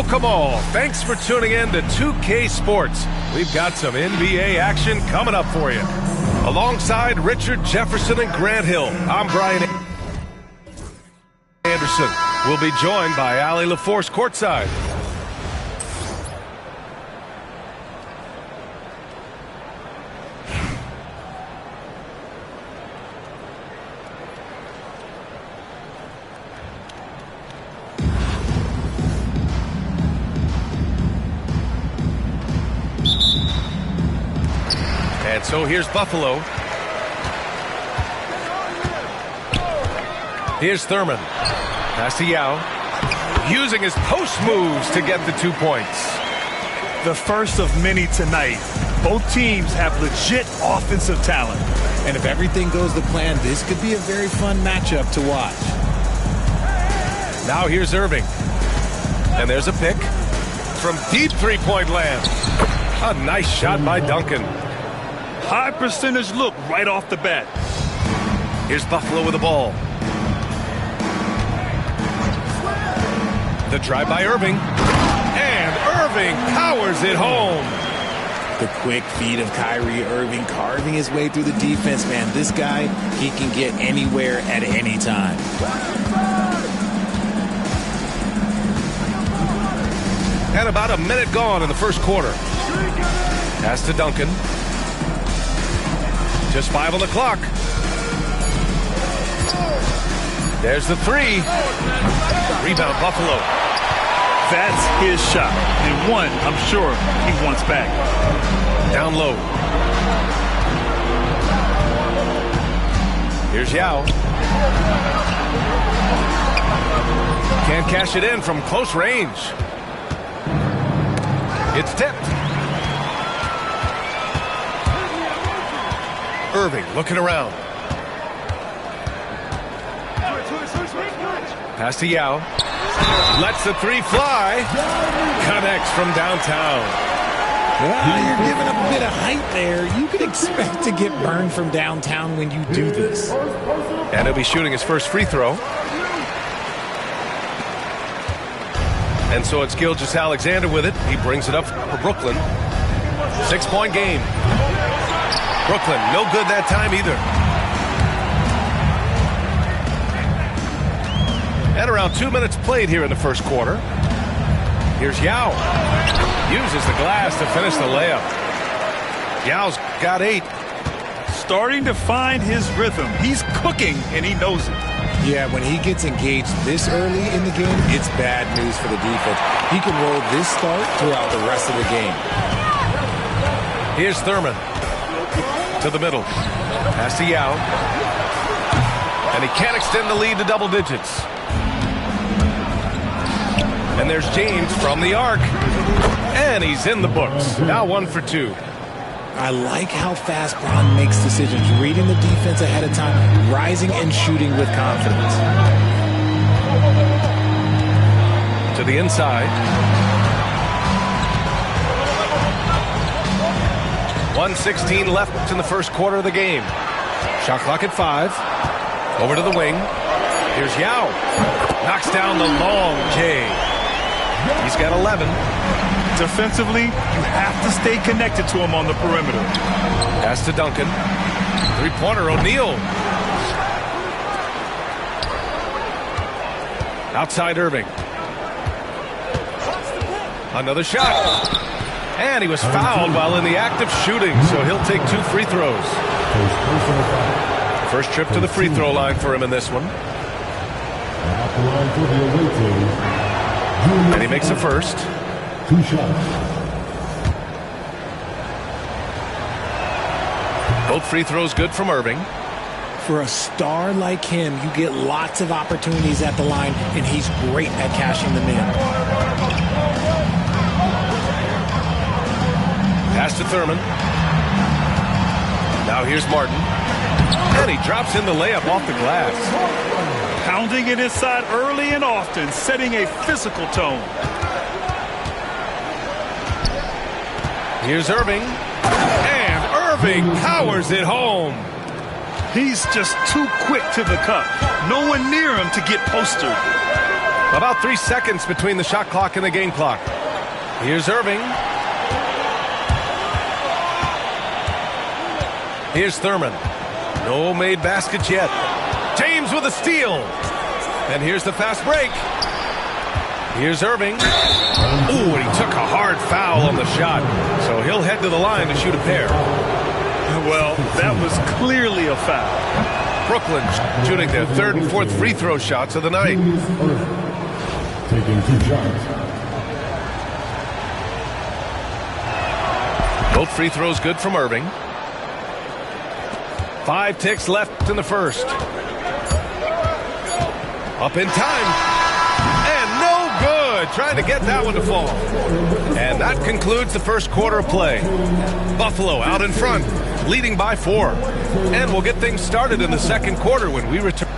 Welcome all. Thanks for tuning in to 2K Sports. We've got some NBA action coming up for you. Alongside Richard Jefferson and Grant Hill, I'm Brian Anderson. We'll be joined by Allie LaForce courtside. And so here's Buffalo. Here's Thurman. Pass to Yao. Using his post moves to get the 2 points. The first of many tonight. Both teams have legit offensive talent. And if everything goes to plan, this could be a very fun matchup to watch. Now here's Irving. And there's a pick from deep three-point land. A nice shot by Duncan. High percentage look right off the bat. Here's Buffalo with the ball. The drive by Irving. And Irving powers it home. The quick feed of Kyrie Irving carving his way through the defense, man. This guy, he can get anywhere at any time. And about a minute gone in the first quarter. Pass to Duncan. Just 5 on the clock. There's the three. Rebound, Buffalo. That's his shot. And one, I'm sure, he wants back. Down low. Here's Yao. Can't cash it in from close range. It's tipped. Irving looking around. Pass to Yao. Lets the three fly. Connects from downtown. Well, you're giving a bit of height there. You could expect to get burned from downtown when you do this. And he'll be shooting his first free throw. And so it's Gilgeous-Alexander with it. He brings it up for Brooklyn. 6-point game. Brooklyn, no good that time either. And around 2 minutes played here in the first quarter. Here's Yao. Uses the glass to finish the layup. Yao's got 8. Starting to find his rhythm. He's cooking, and he knows it. Yeah, when he gets engaged this early in the game, it's bad news for the defense. He can roll this start throughout the rest of the game. Here's Thurman. To the middle. Pass to Yao. And he can't extend the lead to double digits. And there's James from the arc. And he's in the books. Now 1 for 2. I like how fast Brown makes decisions, reading the defense ahead of time, rising and shooting with confidence. To the inside. 1:16 left in the first quarter of the game. Shot clock at 5. Over to the wing. Here's Yao. Knocks down the long J. He's got 11. Defensively, you have to stay connected to him on the perimeter. Pass to Duncan. Three-pointer, O'Neal. Outside Irving. Another shot. And he was fouled while in the act of shooting, so he'll take 2 free throws. First trip to the free throw line for him in this one. And he makes the first. 2 shots. Both free throws good from Irving. For a star like him, you get lots of opportunities at the line, and he's great at cashing them in. Pass to Thurman. Now here's Martin. And he drops in the layup off the glass. Pounding it inside early and often, setting a physical tone. Here's Irving. And Irving powers it home. He's just too quick to the cup. No one near him to get postered. About 3 seconds between the shot clock and the game clock. Here's Irving. Here's Thurman. No made baskets yet. James with a steal. And here's the fast break. Here's Irving. Ooh, and he took a hard foul on the shot. So he'll head to the line to shoot a pair. Well, that was clearly a foul. Brooklyn shooting their third and fourth free throw shots of the night. Taking 2 shots. Both free throws good from Irving. 5 ticks left in the first. Up in time. And no good. Trying to get that one to fall. And that concludes the first quarter of play. Buffalo out in front, leading by 4. And we'll get things started in the second quarter when we return.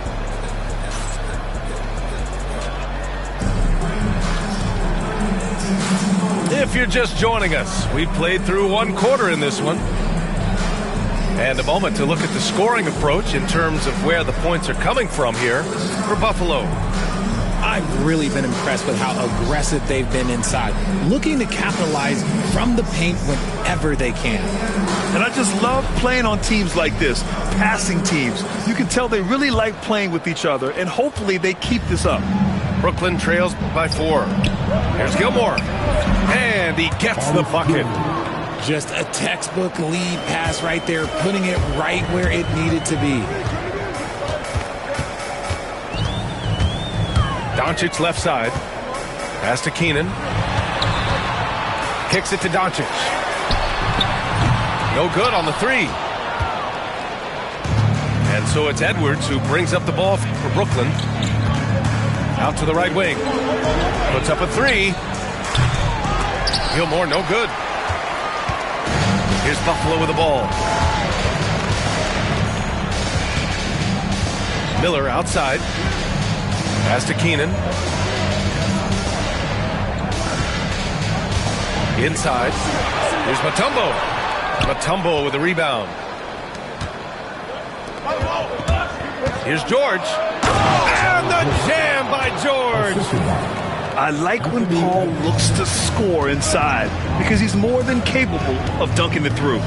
If you're just joining us, we've played through 1 quarter in this one. And a moment to look at the scoring approach in terms of where the points are coming from here for Buffalo. I've really been impressed with how aggressive they've been inside, looking to capitalize from the paint whenever they can. And I just love playing on teams like this, passing teams. You can tell they really like playing with each other, and hopefully they keep this up. Brooklyn trails by 4. Here's Gilmore. And he gets the bucket. Just a textbook lead pass right there, putting it right where it needed to be. Doncic left side. Pass to Keenan. Kicks it to Doncic. No good on the 3. And so it's Edwards who brings up the ball for Brooklyn. Out to the right wing. Puts up a 3. Gilmore, no good. Here's Buffalo with the ball. Miller outside. Pass to Keenan. Inside. Here's Mutombo. Mutombo with the rebound. Here's George. And the jam by George. I like when Paul looks to score inside because he's more than capable of dunking it through.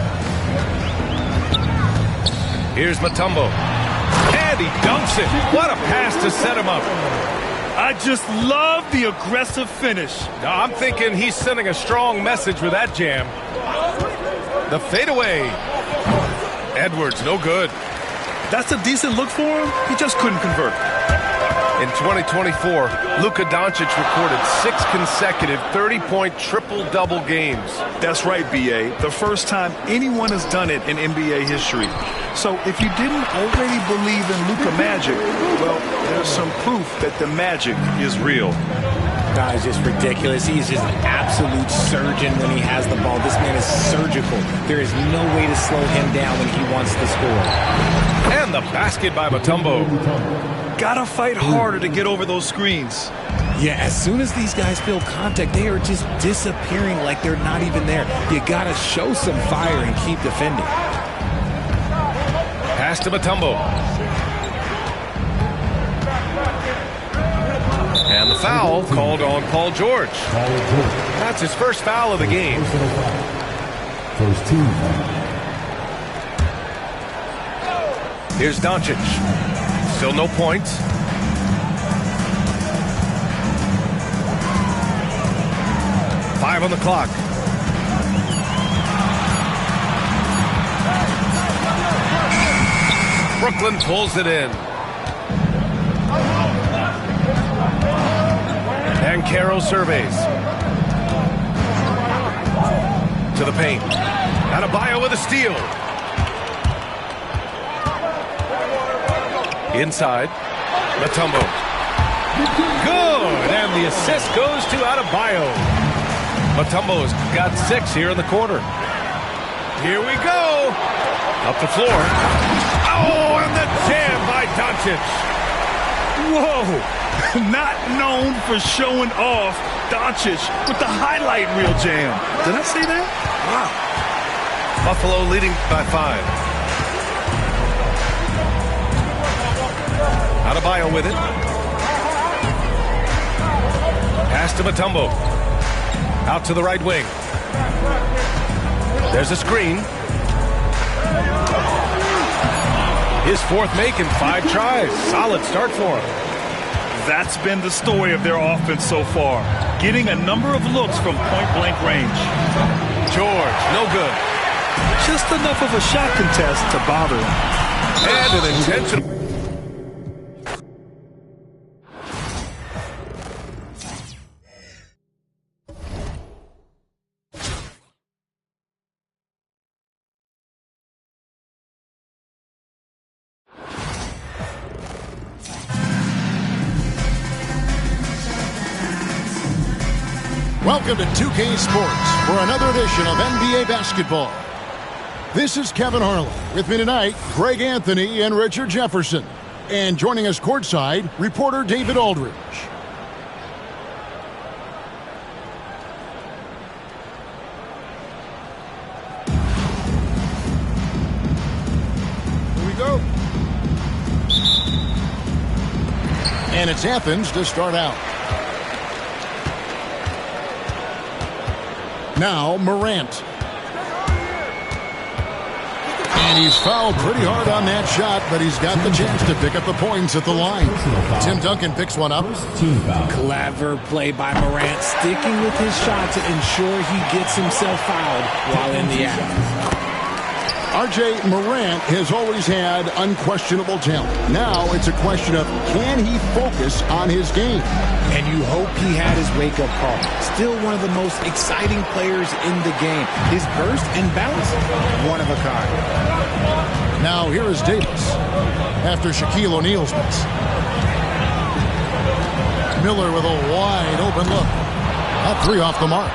Here's Mutombo. And he dunks it. What a pass to set him up. I just love the aggressive finish. Now, I'm thinking he's sending a strong message with that jam. The fadeaway. Edwards, no good. That's a decent look for him. He just couldn't convert. In 2024, Luka Doncic recorded 6 consecutive 30-point triple-double games. That's right, B.A. The first time anyone has done it in NBA history. So if you didn't already believe in Luka magic, well, there's some proof that the magic is real. That is just ridiculous. He's just an absolute surgeon when he has the ball. This man is surgical. There is no way to slow him down when he wants to score. And the basket by Mutombo. Gotta fight harder to get over those screens. Yeah, as soon as these guys feel contact, they are just disappearing like they're not even there. You gotta show some fire and keep defending. Pass to Mutombo. And the foul called on Paul George. That's his first foul of the game. First team foul. Here's Doncic. Still no points. Five on the clock. Brooklyn pulls it in. And Caro surveys. To the paint. Adebayo with a steal. Inside. Mutombo. Good. And the assist goes to Adebayo. Mutombo's got 6 here in the quarter. Here we go. Up the floor. Oh, and the jam by Doncic. Whoa. Not known for showing off, Doncic with the highlight reel jam. Did I say that? Wow. Buffalo leading by 5. Adebayo with it. to Mutombo. Out to the right wing. There's a screen. His fourth make in 5 tries. Solid start for him. That's been the story of their offense so far. Getting a number of looks from point-blank range. George, no good. Just enough of a shot contest to bother him. And an intentional. Welcome to 2K Sports for another edition of NBA basketball. This is Kevin Harlan. With me tonight, Greg Anthony and Richard Jefferson. And joining us courtside, reporter David Aldridge. Here we go. And it's Athens to start out. Now Morant. And he's fouled pretty hard on that shot, but he's got the chance to pick up the points at the line. Tim Duncan picks one up. Clever play by Morant, sticking with his shot to ensure he gets himself fouled while in the act. R.J. Morant has always had unquestionable talent. Now it's a question of, can he focus on his game? And you hope he had his wake-up call. Still one of the most exciting players in the game. His burst and bounce, one of a kind. Now here is Davis after Shaquille O'Neal's miss. Miller with a wide open look. That 3 off the mark.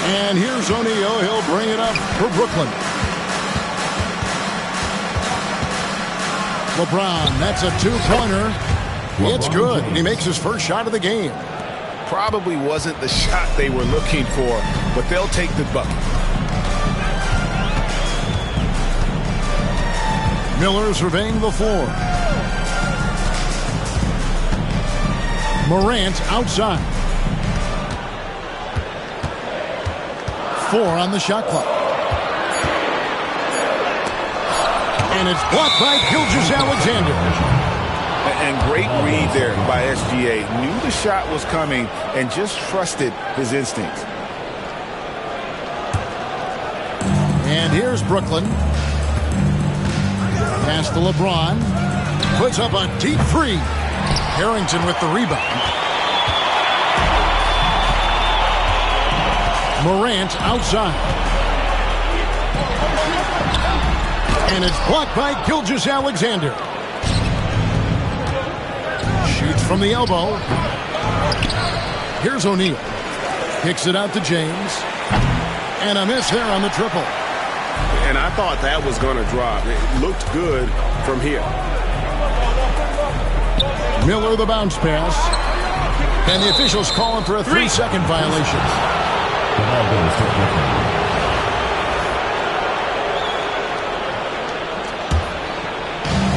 And here's O'Neal. He'll bring it up for Brooklyn. LeBron, that's a 2-pointer. It's good. He makes his first shot of the game. Probably wasn't the shot they were looking for, but they'll take the bucket. Miller surveying the floor. Morant outside. 4 on the shot clock. And it's blocked by Gilgeous-Alexander. And great read there by SGA. Knew the shot was coming and just trusted his instinct. And here's Brooklyn. Pass to LeBron. Puts up a deep 3. Harrington with the rebound. Morant outside. And it's blocked by Gilgeous-Alexander. Shoots from the elbow. Here's O'Neal. Kicks it out to James. And a miss there on the triple. And I thought that was going to drop. It looked good from here. Miller the bounce pass. And the officials calling for a 3-second violation.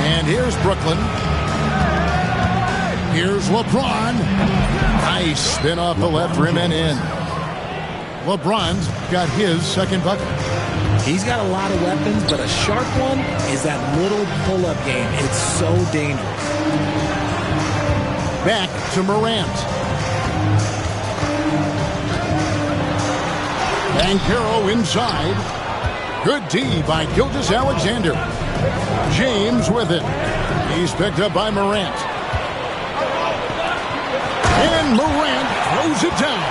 And here's Brooklyn. Here's LeBron. Nice spin off the left rim and in. LeBron's got his second bucket. He's got a lot of weapons, but a sharp one is that little pull-up game. It's so dangerous. Back to Morant. Banchero inside. Good D by Gilgeous-Alexander. James with it. He's picked up by Morant. And Morant throws it down.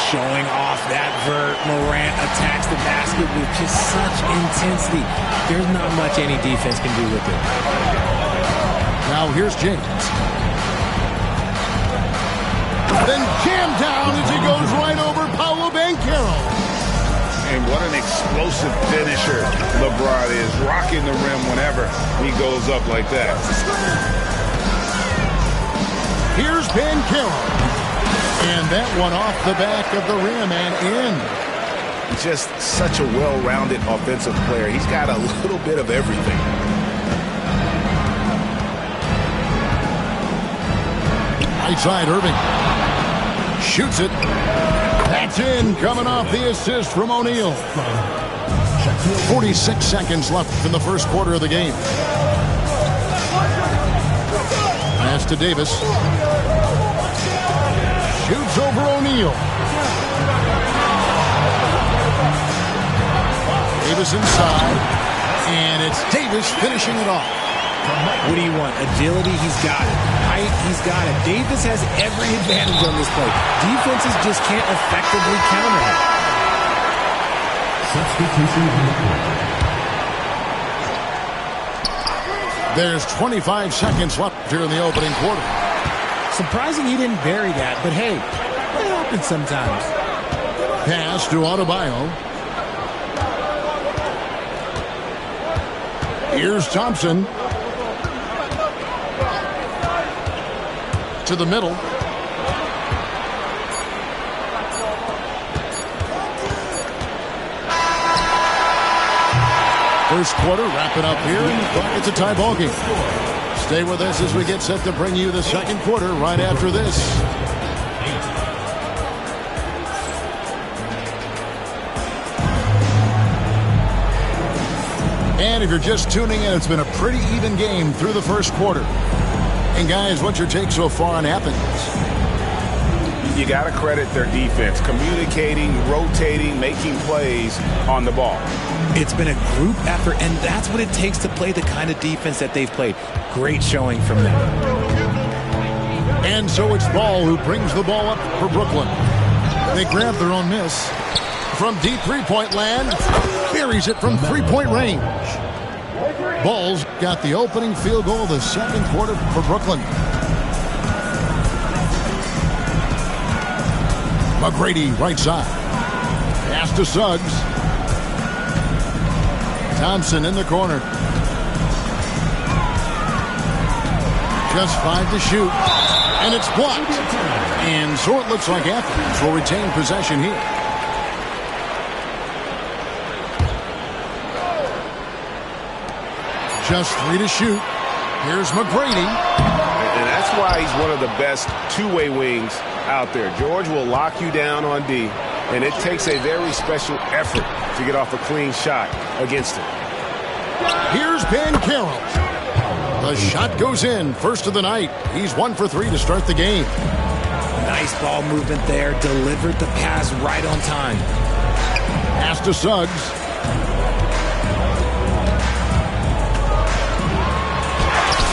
Showing off that vert, Morant attacks the basket with just such intensity. There's not much any defense can do with it. Now here's James. Then jammed down as he goes right over Paolo Banchero. And what an explosive finisher LeBron is. Rocking the rim whenever he goes up like that. Here's Banchero. And that one off the back of the rim and in. Just such a well-rounded offensive player. He's got a little bit of everything. Right side, Irving. Shoots it. That's in, coming off the assist from O'Neal. 46 seconds left in the first quarter of the game. Pass to Davis. Shoots over O'Neal. Davis inside. And it's Davis finishing it off. What do you want? Agility? He's got it. Height? He's got it. Davis has every advantage on this play. Defenses just can't effectively counter him. There's 25 seconds left here in the opening quarter. Surprising he didn't bury that, but hey, it happens sometimes. Pass to Adebayo. Here's Thompson. To the middle. First quarter, wrap it up here, and it's a tie ball game. Stay with us as we get set to bring you the second quarter right after this. And if you're just tuning in, it's been a pretty even game through the first quarter. And guys, what's your take so far on Athens? You got to credit their defense, communicating, rotating, making plays on the ball. It's been a group effort, and that's what it takes to play the kind of defense that they've played. Great showing from them. And so it's Ball who brings the ball up for Brooklyn. They grab their own miss. From deep three-point land, buries it from three-point range. Ball's got the opening field goal of the second quarter for Brooklyn. McGrady, right side. Pass to Suggs. Thompson in the corner. Just 5 to shoot. And it's blocked. And so it looks like Athens will retain possession here. Just 3 to shoot. Here's McGrady. And that's why he's one of the best two-way wings out there. George will lock you down on D, and it takes a very special effort to get off a clean shot against him. Here's Banchero. The shot goes in. First of the night. He's 1 for 3 to start the game. Nice ball movement there. Delivered the pass right on time. Pass to Suggs.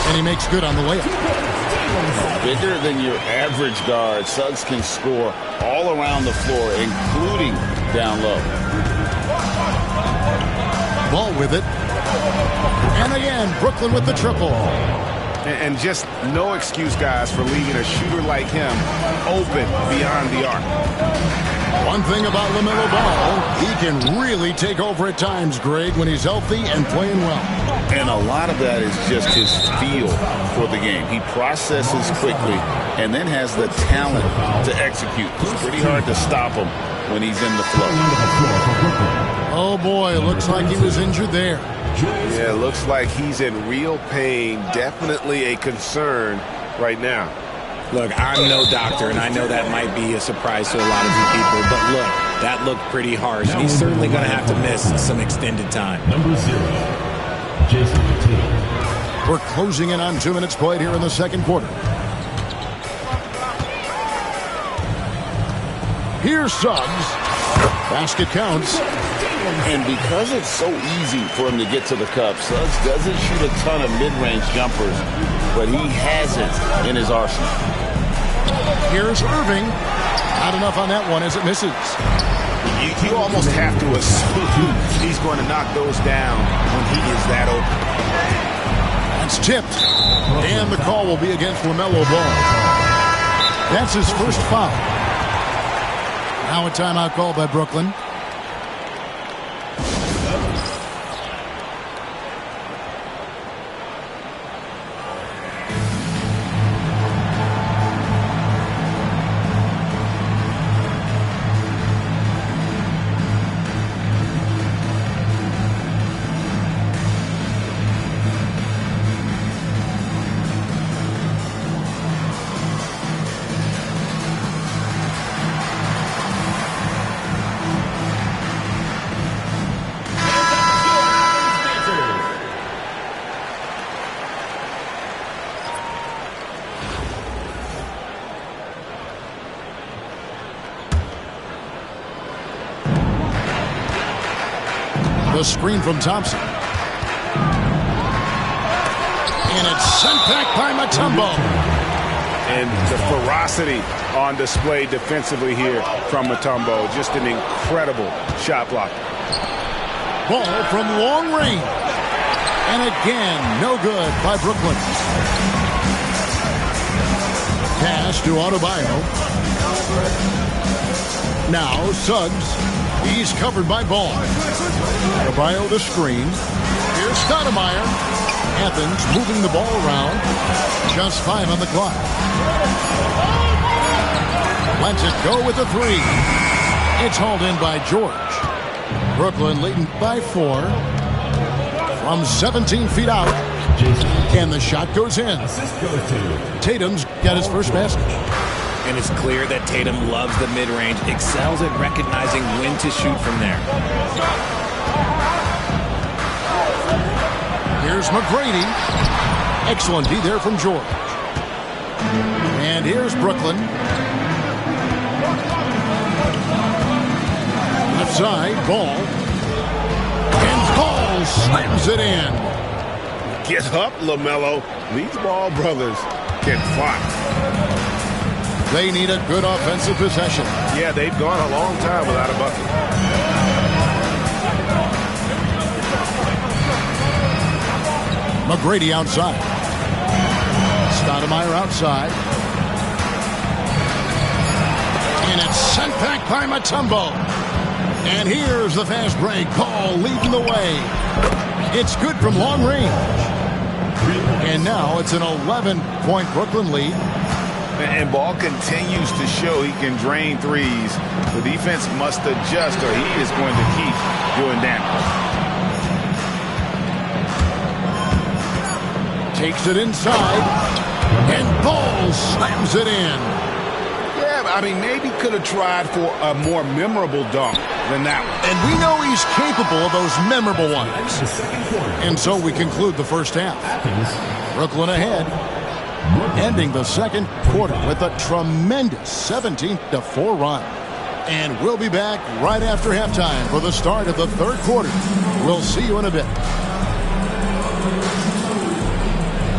And he makes good on the layup. Bigger than your average guard, Suggs can score all around the floor, including down low. Ball with it. And again, Brooklyn with the triple. And just no excuse, guys, for leaving a shooter like him open beyond the arc. One thing about LaMelo Ball, he can really take over at times, Greg, when he's healthy and playing well. And a lot of that is just his feel for the game. He processes quickly and then has the talent to execute. It's pretty hard to stop him when he's in the flow. Oh, boy, it looks like he was injured there. Yeah, it looks like he's in real pain. Definitely a concern right now. Look, I'm no doctor, and I know that might be a surprise to a lot of you people, but look, that looked pretty harsh, and he's certainly going to have to miss some extended time. Number 0, Jason Tatum. We're closing in on 2 minutes played here in the second quarter. Here's Suggs. Basket counts. And because it's so easy for him to get to the cup, Suggs doesn't shoot a ton of mid-range jumpers, but he has it in his arsenal. Here's Irving. Not enough on that one as it misses. You almost have to assume he's going to knock those down when he is that open. That's tipped. And the call will be against LaMelo Ball. That's his first foul. Now a timeout call by Brooklyn. The screen from Thompson. And it's sent back by Mutombo. And the ferocity on display defensively here from Mutombo. Just an incredible shot block. Ball from long range. And again, no good by Brooklyn. Pass to Adebayo. Now Suggs. He's covered by Ball. Adebayo the screen. Here's Stoudemire. Athens moving the ball around. Just 5 on the clock. Lets it go with a 3. It's hauled in by George. Brooklyn leading by 4. From 17 feet out. And the shot goes in. Tatum's got his first basket. And it's clear that Tatum loves the mid-range, excels at recognizing when to shoot from there. Here's McGrady. Excellent D there from George. And here's Brooklyn. Left side, Ball. And Ball slams it in. Get up, LaMelo. These Ball brothers can fly. They need a good offensive possession. Yeah, they've gone a long time without a bucket. McGrady outside. Stoudemire outside. And it's sent back by Mutombo. And here's the fast break. Ball leading the way. It's good from long range. And now it's an 11-point Brooklyn lead. And Ball continues to show he can drain threes. The defense must adjust or he is going to keep doing damage. Takes it inside. And Ball slams it in. Yeah, I mean, maybe could have tried for a more memorable dunk than that one. And we know he's capable of those memorable ones. And so we conclude the first half. Brooklyn ahead. Ending the second quarter with a tremendous 17-4 run. And we'll be back right after halftime for the start of the third quarter. We'll see you in a bit.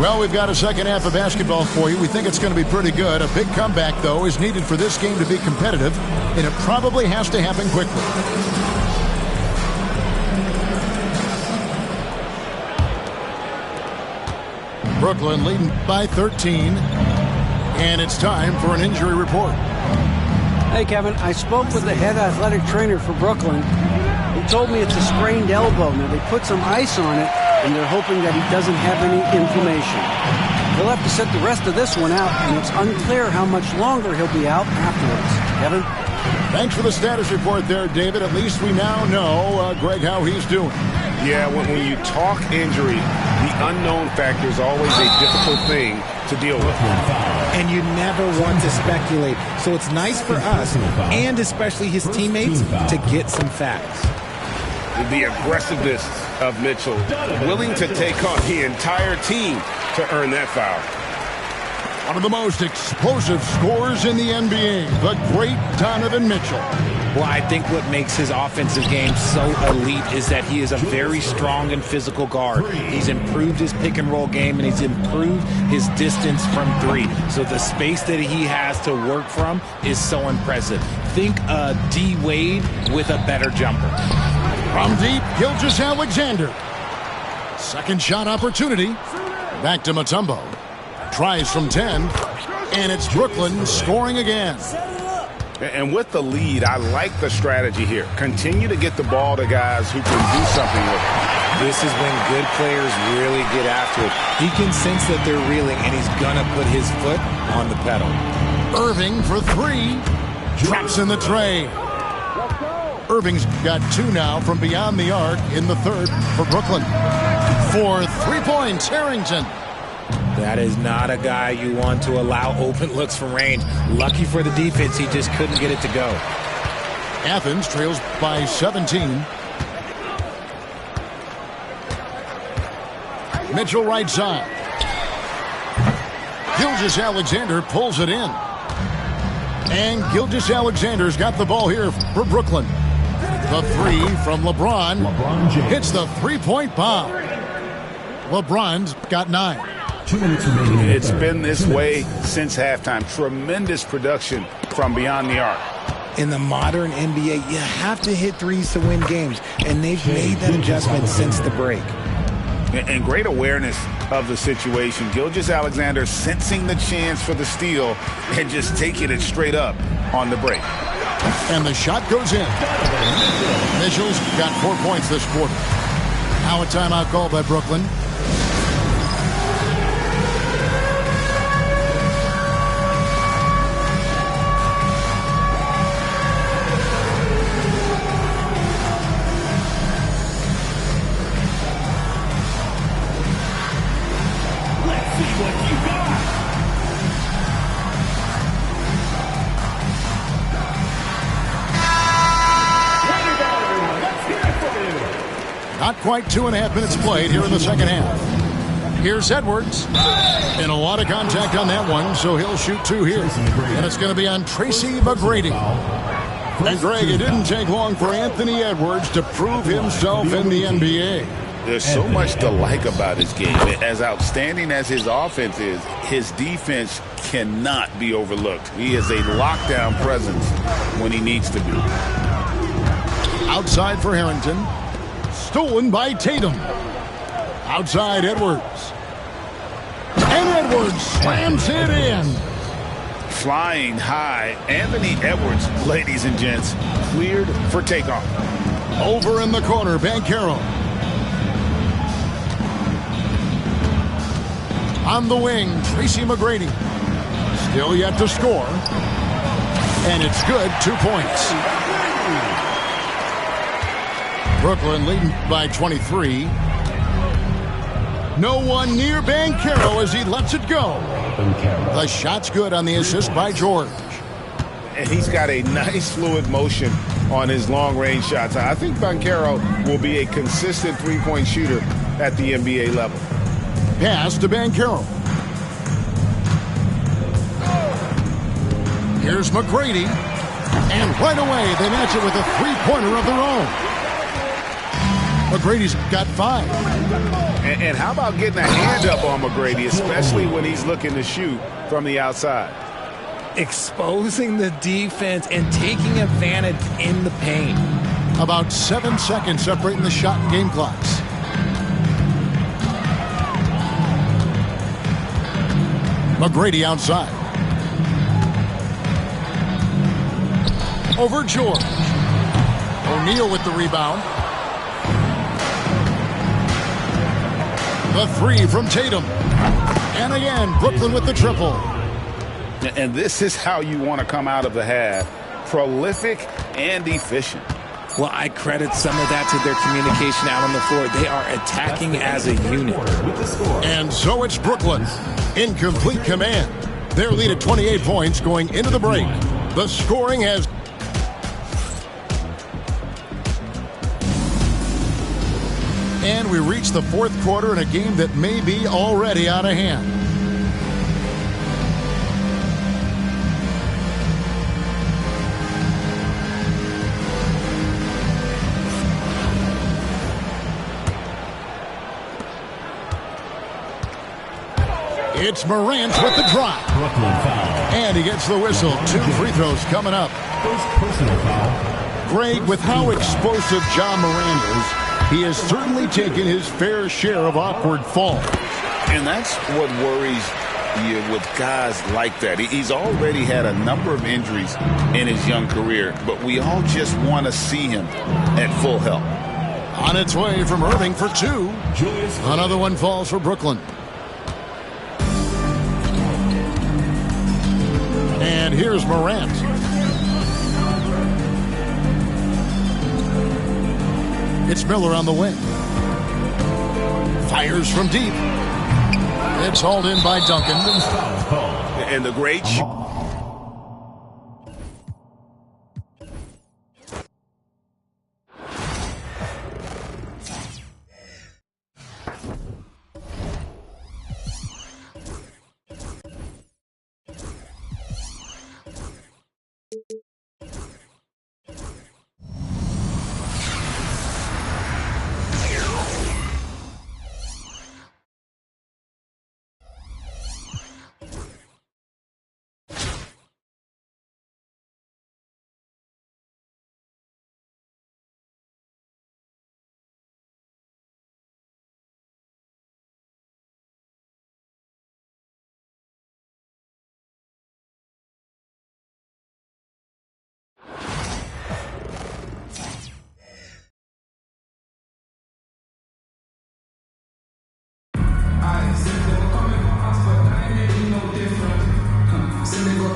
Well, we've got a second half of basketball for you. We think it's going to be pretty good. A big comeback, though, is needed for this game to be competitive, and it probably has to happen quickly. Brooklyn leading by 13, and it's time for an injury report. Hey, Kevin, I spoke with the head athletic trainer for Brooklyn. He told me it's a sprained elbow. Now, they put some ice on it, and they're hoping that he doesn't have any inflammation. He'll have to sit the rest of this one out, and it's unclear how much longer he'll be out afterwards. Kevin? Thanks for the status report there, David. At least we now know, Greg, how he's doing. Yeah, when you talk injury, the unknown factor is always a difficult thing to deal with. And you never want to speculate. So it's nice for us, and especially his teammates, to get some facts. The aggressiveness of Mitchell, willing to take on the entire team to earn that foul. One of the most explosive scorers in the NBA, the great Donovan Mitchell. Well, I think what makes his offensive game so elite is that he is a very strong and physical guard. He's improved his pick-and-roll game, and he's improved his distance from three. So the space that he has to work from is so impressive. Think D. Wade with a better jumper. From deep, Gilgeous-Alexander. Second shot opportunity. Back to Mutombo. Tries from 10, and it's Brooklyn scoring again. And with the lead, I like the strategy here. Continue to get the ball to guys who can do something with it. This is when good players really get after it. He can sense that they're reeling, and he's going to put his foot on the pedal. Irving for three. Drops in the tray. Irving's got two now from beyond the arc in the third for Brooklyn. For 3 points, Harrington. That is not a guy you want to allow open looks from range. Lucky for the defense, he just couldn't get it to go. Athens trails by 17. Mitchell right side. Gilgeous-Alexander pulls it in. And Gilgeous-Alexander's got the ball here for Brooklyn. The three from LeBron. LeBron James. Hits the three-point bomb. LeBron's got 9. 2 minutes remaining. in the It's third. been this 2 minutes. way since halftime. Tremendous production from beyond the arc. In the modern NBA, you have to hit threes to win games, and they've made that adjustment since the break. And great awareness of the situation. Gilgeous-Alexander sensing the chance for the steal and just taking it straight up on the break. And the shot goes in. Mitchell's got 4 points this quarter. Now a timeout call by Brooklyn. Not quite 2.5 minutes played here in the second half. Here's Edwards. And a lot of contact on that one, so he'll shoot 2 here. And it's going to be on Tracy McGrady. And Greg, it didn't take long for Anthony Edwards to prove himself in the NBA. There's so much to like about his game. As outstanding as his offense is, his defense cannot be overlooked. He is a lockdown presence when he needs to be. Outside for Harrington. Stolen by Tatum. Outside Edwards. And Edwards slams it in. Flying high, Anthony Edwards, ladies and gents, cleared for takeoff. Over in the corner, Banchero. On the wing, Tracy McGrady. Still yet to score. And it's good, 2 points. Brooklyn leading by 23. No one near Banchero as he lets it go. The shot's good on the assist by George. And he's got a nice fluid motion on his long-range shots. I think Banchero will be a consistent three-point shooter at the NBA level. Pass to Banchero. Here's McGrady. And right away, they match it with a three-pointer of their own. McGrady's got 5. And how about getting a hand up on McGrady, especially when he's looking to shoot from the outside? Exposing the defense and taking advantage in the paint. About 7 seconds separating the shot and game clocks. McGrady outside. Over George. O'Neal with the rebound. The 3 from Tatum. And again, Brooklyn with the triple. And this is how you want to come out of the half. Prolific and efficient. Well, I credit some of that to their communication out on the floor. They are attacking as a unit. And so it's Brooklyn in complete command. Their lead at 28 points going into the break. The scoring has... And we reach the fourth quarter in a game that may be already out of hand. It's Morant with the drop. Brooklyn foul. And he gets the whistle. 2 free throws coming up. First personal foul. Greg, with how explosive Ja Morant is, he has certainly taken his fair share of awkward falls. And that's what worries you with guys like that. He's already had a number of injuries in his young career, but we all just want to see him at full health. On its way from Irving for 2. Another one falls for Brooklyn. And here's Morant. It's Miller on the wing. Fires from deep. It's hauled in by Duncan. And the great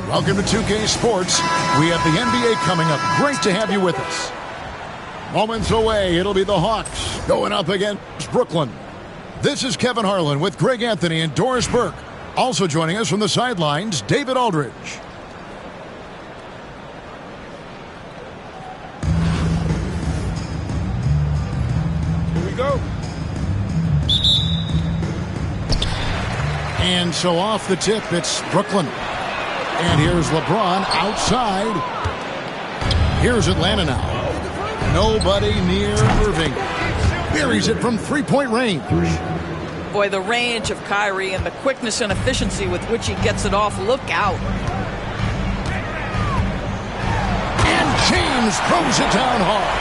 Welcome to 2K Sports. We have the NBA coming up. Great to have you with us. Moments away, it'll be the Hawks going up against Brooklyn. This is Kevin Harlan with Greg Anthony and Doris Burke. Also joining us from the sidelines, David Aldridge. Here we go. And so off the tip, it's Brooklyn. And here's LeBron outside. Here's Atlanta now. Nobody near Irving. Buries it from three-point range. Boy, the range of Kyrie and the quickness and efficiency with which he gets it off. Look out. And James throws it down hard.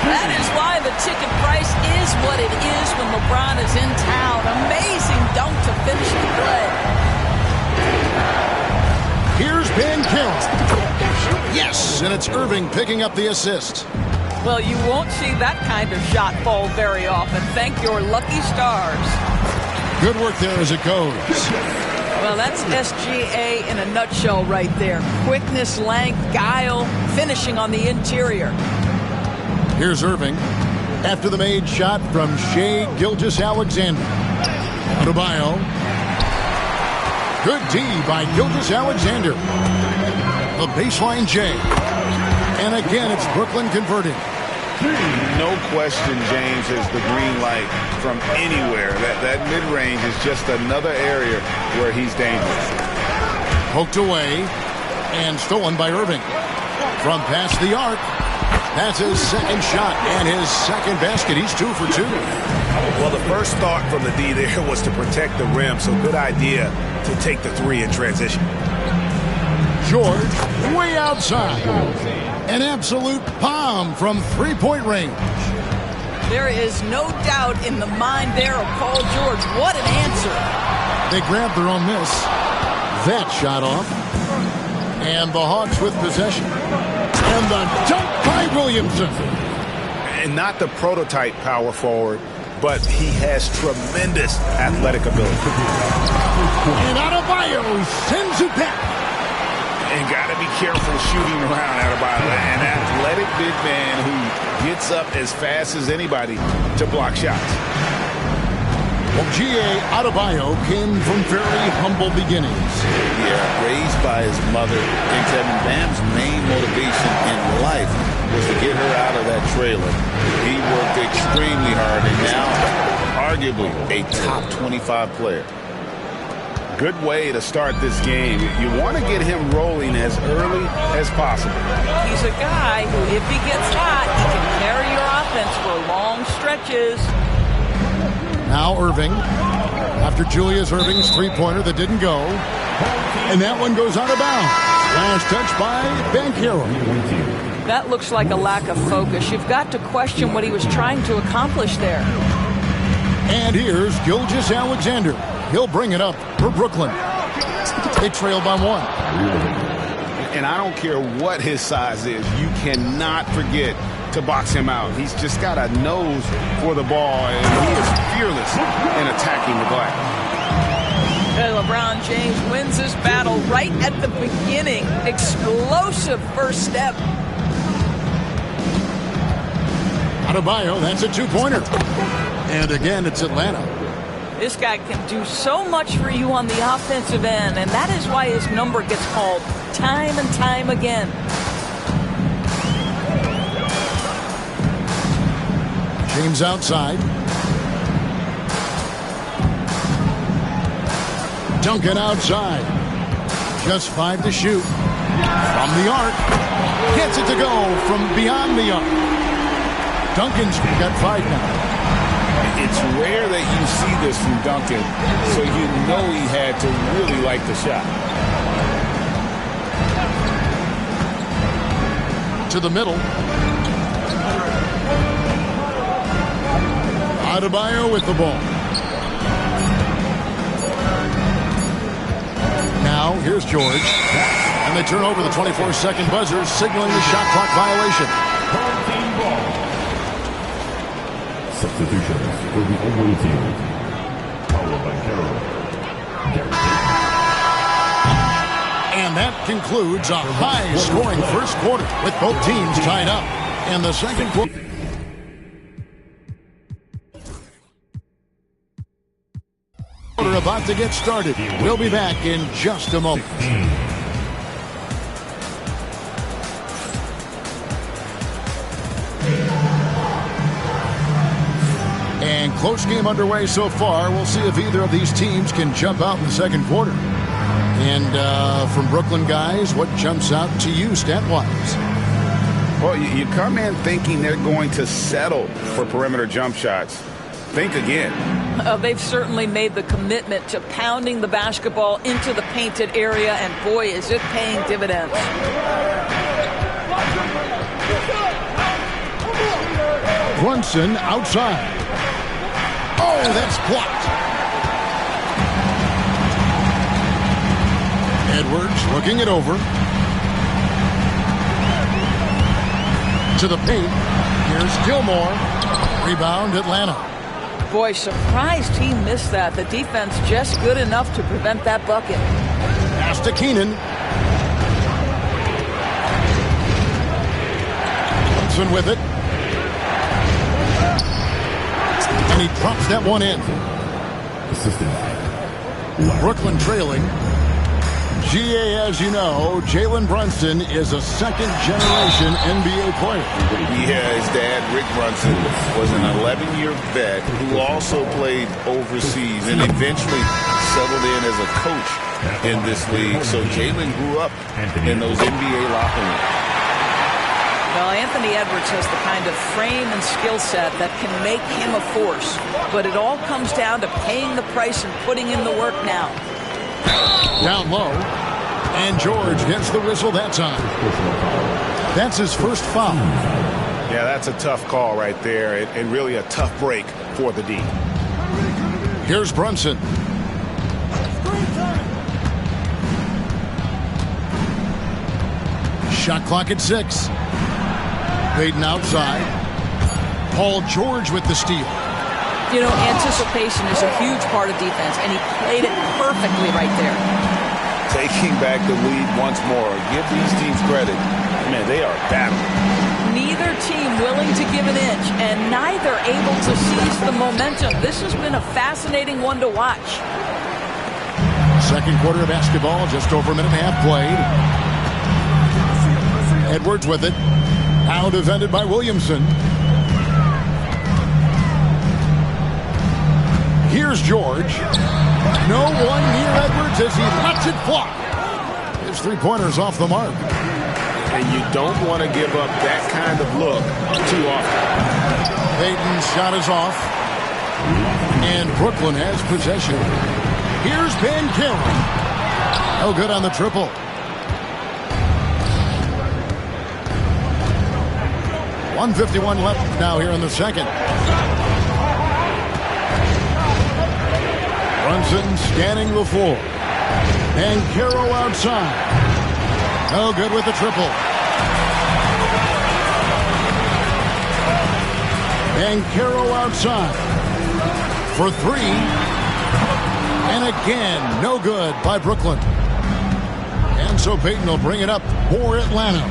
That is why the ticket price is what it is when LeBron is in town. Amazing dunk to finish the play. Here's Ben Carroll. Yes, and it's Irving picking up the assist. Well, you won't see that kind of shot fall very often. Thank your lucky stars. Good work there as it goes. Well, that's SGA in a nutshell right there. Quickness, length, guile, finishing on the interior. Here's Irving. After the made shot from Shai Gilgeous-Alexander. Adebayo. Good D by Gilgeous-Alexander. The baseline J. And again, it's Brooklyn converting. No question, James, is the green light from anywhere. That mid-range is just another area where he's dangerous. Poked away and stolen by Irving. From past the arc. That's his second shot and his second basket. He's 2 for 2. Well, the first thought from the D there was to protect the rim, so good idea to take the three in transition. George way outside. An absolute bomb from three-point range. There is no doubt in the mind there of Paul George. What an answer. They grabbed their own miss. That shot off. And the Hawks with possession. And the dunk by Williamson. And not the prototype power forward, but he has tremendous athletic ability. And Adebayo sends it back. And got to be careful shooting around Adebayo. An athletic big man who gets up as fast as anybody to block shots. Well, G.A. Adebayo came from very humble beginnings. Yeah, raised by his mother. And Kevin, Bam's main motivation in life was to get her out of that trailer. He worked extremely hard and now arguably a top 25 player. Good way to start this game. You want to get him rolling as early as possible. He's a guy who, if he gets hot, he can carry your offense for long stretches. Now Irving. After Julius Irving's three-pointer that didn't go. And that one goes out of bounds. Last touch by Banchero. That looks like a lack of focus. You've got to question what he was trying to accomplish there. And here's Gilgeous-Alexander. He'll bring it up for Brooklyn. They trail by 1. And I don't care what his size is. You cannot forget to box him out. He's just got a nose for the ball, and he is fearless in attacking the glass. And LeBron James wins this battle right at the beginning. Explosive first step. Adebayo, that's a two-pointer. And again, it's Atlanta. This guy can do so much for you on the offensive end, and that is why his number gets called time and time again. James outside. Duncan outside. Just 5 to shoot. From the arc. Gets it to go from beyond the arc. Duncan's got 5 now. It's rare that you see this from Duncan, so you know he had to really like the shot. To the middle. Adebayo with the ball. Now, here's George. And they turn over the 24-second buzzer, signaling the shot clock violation. Substitutions for the away team. Paulo Banchero. And And that concludes a high-scoring first quarter with both teams tied up. And the second quarter about to get started. We'll be back in just a moment. And close game underway so far. We'll see if either of these teams can jump out in the second quarter. And from Brooklyn, guys, what jumps out to you stat-wise? Well, you come in thinking they're going to settle for perimeter jump shots. Think again. They've certainly made the commitment to pounding the basketball into the painted area, and boy, is it paying dividends. Brunson outside. Oh, that's blocked. Edwards looking it over. To the paint. Here's Gilmore. Rebound, Atlanta. Boy, surprised he missed that. The defense just good enough to prevent that bucket. Pass to Keenan. Brunson with it. And he drops that one in. Brooklyn trailing. GA, as you know, Jalen Brunson is a second-generation NBA player. Yeah, his dad, Rick Brunson, was an 11-year vet who also played overseas and eventually settled in as a coach in this league. So Jalen grew up in those NBA locker rooms. Well, Anthony Edwards has the kind of frame and skill set that can make him a force. But it all comes down to paying the price and putting in the work now. Down low. And George gets the whistle that time. That's his first foul. Yeah, that's a tough call right there, and really a tough break for the D. Here's Brunson. Shot clock at 6. Payton outside. Paul George with the steal. You know, anticipation is a huge part of defense, and he played it perfectly right there. Taking back the lead once more. Give these teams credit. Man, they are battling. Neither team willing to give an inch, and neither able to seize the momentum. This has been a fascinating one to watch. Second quarter of basketball, just over a minute and a half played. Edwards with it. Now defended by Williamson. Here's George. No one near Edwards as he lets it fly. His three-pointer's off the mark. And you don't want to give up that kind of look too often. Payton's shot is off. And Brooklyn has possession. Here's Bankero. No good on the triple. .151 left now here in the second. Brunson scanning the floor. And Bankero outside. No good with the triple. Bankero outside. For 3. And again, no good by Brooklyn. And so Payton will bring it up for Atlanta.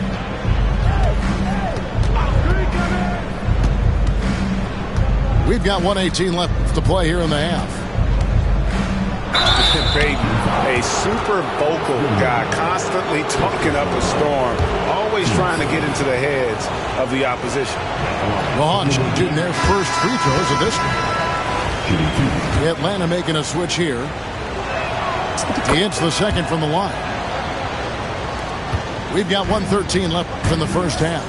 We've got 1:18 left to play here in the half. Payton, a super vocal guy, constantly talking up a storm, always trying to get into the heads of the opposition. The Hawks shooting their first free throws of this one. Atlanta making a switch here. He hits the second from the line. We've got 1:13 left in the first half.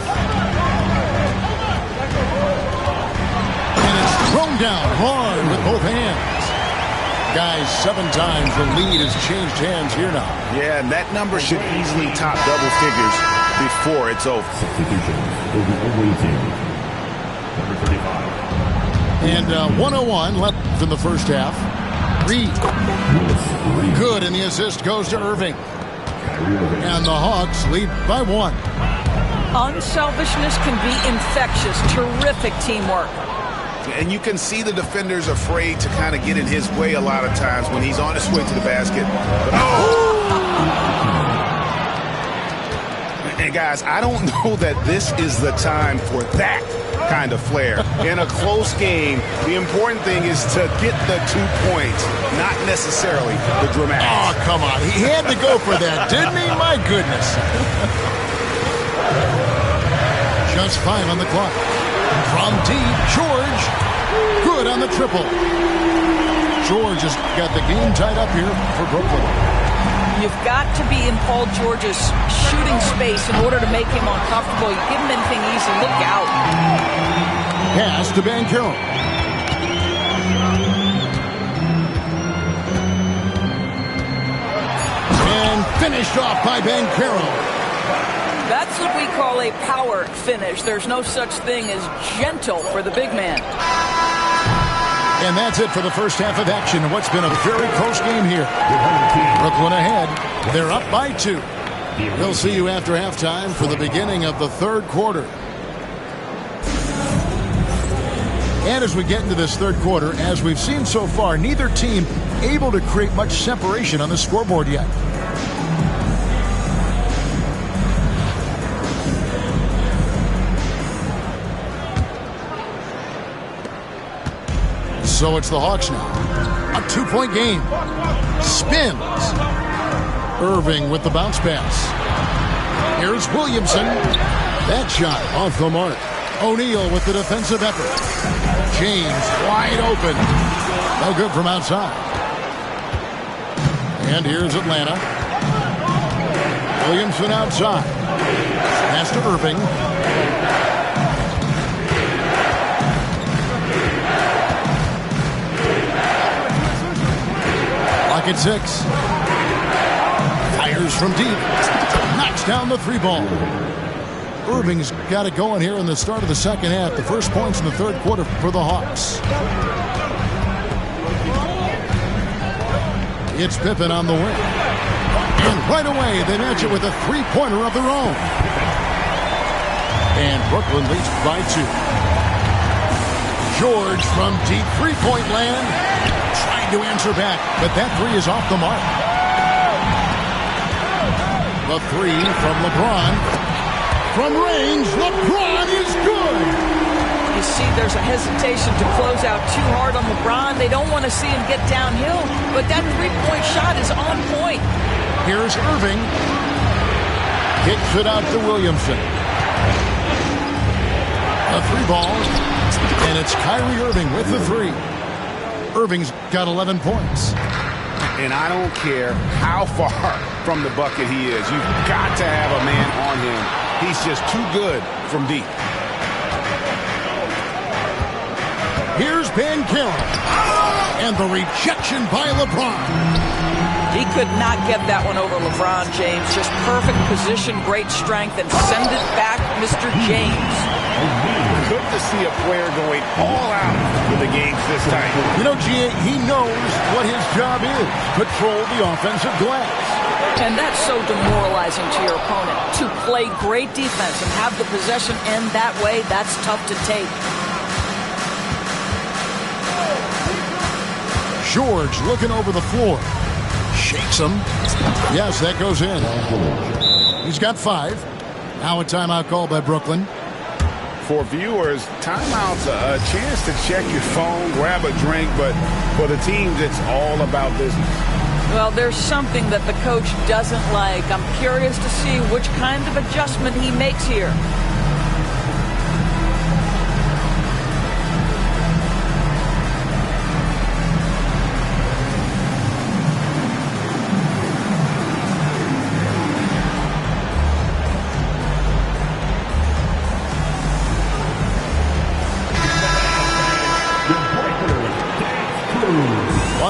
And it's thrown down hard with both hands. Guys, 7 times the lead has changed hands here now. Yeah, and that number should easily top double figures before it's over. And 1:01 left in the first half. Reed. Good, and the assist goes to Irving. And the Hawks lead by 1. Unselfishness can be infectious. Terrific teamwork. And you can see the defenders afraid to kind of get in his way a lot of times when he's on his way to the basket. But, guys, I don't know that this is the time for that kind of flair. In a close game, the important thing is to get the 2 points, not necessarily the dramatics. Oh, come on. He had to go for that, didn't he? My goodness. Just 5 on the clock. From deep, George. Good on the triple. George has got the game tied up here for Brooklyn. You've got to be in Paul George's shooting space in order to make him uncomfortable. You give him anything easy, look out. Pass to Banchero. And finished off by Banchero. That's what we call a power finish. There's no such thing as gentle for the big man. And that's it for the first half of action. What's been a very close game here. Brooklyn ahead. They're up by 2. We'll see you after halftime for the beginning of the third quarter. And as we get into this third quarter, as we've seen so far, neither team able to create much separation on the scoreboard yet. So it's the Hawks now. A 2-point game. Spins. Irving with the bounce pass. Here's Williamson. That shot off the mark. O'Neal with the defensive effort. James wide open. No good from outside. And here's Atlanta. Williamson outside. Pass to Irving. At 6. Fires from deep. Knocks down the 3-ball. Irving's got it going here in the start of the second half. The first points in the third quarter for the Hawks. It's Pippen on the wing. And right away, they match it with a 3-pointer of their own. And Brooklyn leads by 2. George from deep 3-point land. Trying to answer back, but that 3 is off the mark. The 3 from LeBron. From range, LeBron is good. You see there's a hesitation to close out too hard on LeBron. They don't want to see him get downhill, but that 3-point shot is on point. Here's Irving. Kicks it out to Williamson. A 3-ball, and it's Kyrie Irving with the 3. Irving's got 11 points. And I don't care how far from the bucket he is. You've got to have a man on him. He's just too good from deep. Here's Banchero. And the rejection by LeBron. He could not get that one over LeBron James. Just perfect position, great strength, and send it back, Mr. James. Good to see a player going all out with the games this time. You know, G.A., he knows what his job is. Control the offensive glass. And that's so demoralizing to your opponent. To play great defense and have the possession end that way, that's tough to take. George looking over the floor. Shakes him. Yes, that goes in. He's got 5. Now a timeout called by Brooklyn. For viewers, timeout's a chance to check your phone, grab a drink, but for the teams, it's all about business. Well, there's something that the coach doesn't like. I'm curious to see which kind of adjustment he makes here.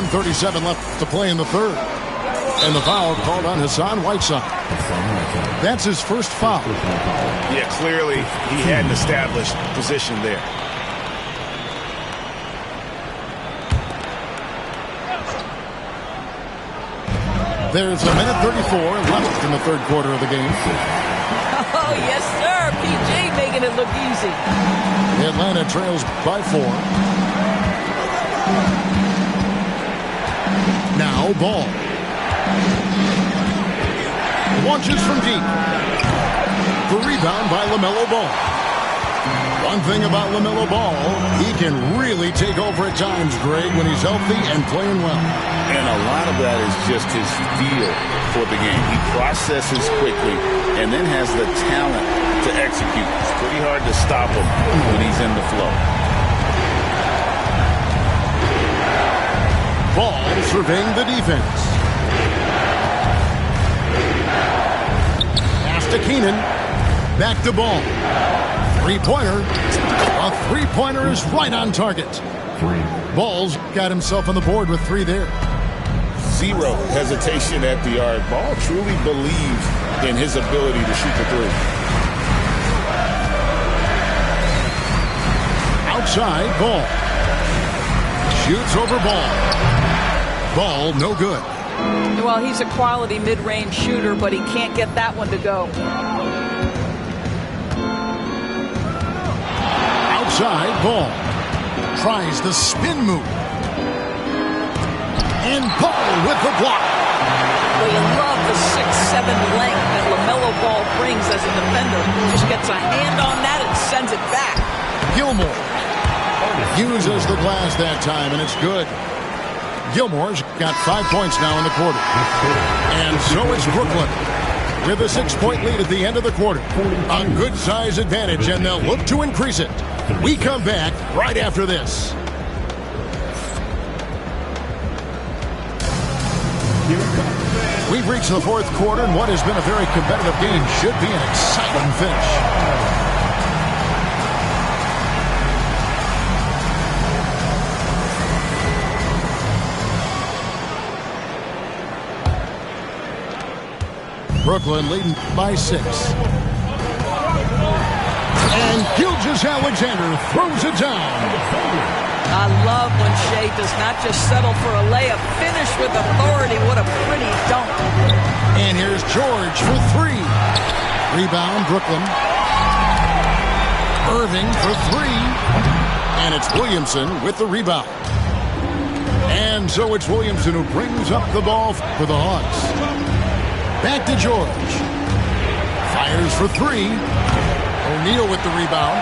.37 left to play in the third. And the foul called on Hassan Whiteside. That's his first foul. Yeah, clearly he had an established position there. There's a minute 34 left in the third quarter of the game. Oh, yes, sir. PJ making it look easy. Atlanta trails by 4. Now Ball. Launches from deep. The rebound by LaMelo Ball. One thing about LaMelo Ball, he can really take over at times, Greg, when he's healthy and playing well. And a lot of that is just his feel for the game. He processes quickly and then has the talent to execute. It's pretty hard to stop him when he's in the flow. Ball surveying the defense. Pass to Keenan. Back to Ball. Three-pointer. A three-pointer is right on target. Ball's got himself on the board with 3 there. Zero hesitation at the arc. Ball truly believes in his ability to shoot the three. Outside, Ball. Shoots over Ball. Ball, no good. Well, he's a quality mid-range shooter, but he can't get that one to go. Outside, Ball. Tries the spin move. And Ball with the block. Well, you love the 6'7" length that LaMelo Ball brings as a defender. Just gets a hand on that and sends it back. Gilmore uses the glass that time, and it's good. Gilmore's got 5 points now in the quarter. And so it's Brooklyn with a 6-point lead at the end of the quarter. A good size advantage, and they'll look to increase it. We come back right after this. We've reached the 4th quarter, and what has been a very competitive game should be an exciting finish. Brooklyn leading by 6. And Gilgeous-Alexander throws it down. I love when Shea does not just settle for a layup. Finish with authority. What a pretty dunk. And here's George for 3. Rebound, Brooklyn. Irving for 3. And it's Williamson with the rebound. And so it's Williamson who brings up the ball for the Hawks. Back to George. Fires for 3. O'Neal with the rebound.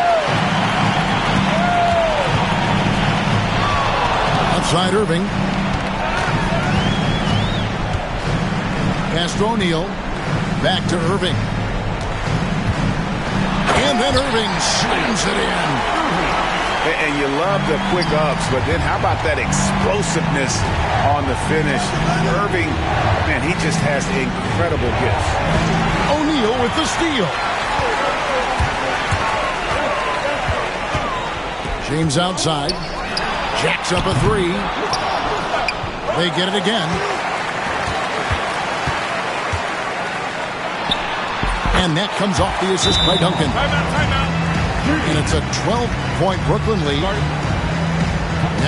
Outside Irving. Pass to O'Neal. Back to Irving. And then Irving slams it in. And you love the quick ups, but then how about that explosiveness on the finish? Irving, man, he just has incredible gifts. O'Neal with the steal. James outside. Jacks up a 3. They get it again. And that comes off the assist by Duncan. And it's a 12-point Brooklyn lead.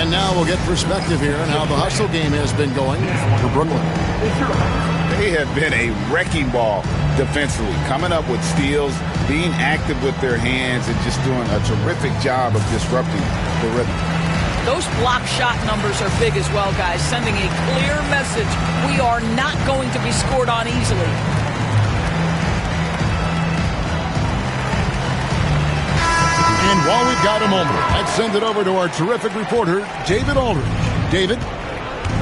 And now we'll get perspective here on how the hustle game has been going for Brooklyn. They have been a wrecking ball defensively, coming up with steals, being active with their hands, and just doing a terrific job of disrupting the rhythm. Those block shot numbers are big as well, guys, sending a clear message. We are not going to be scored on easily. And while we've got a moment, let's send it over to our terrific reporter, David Aldridge. David?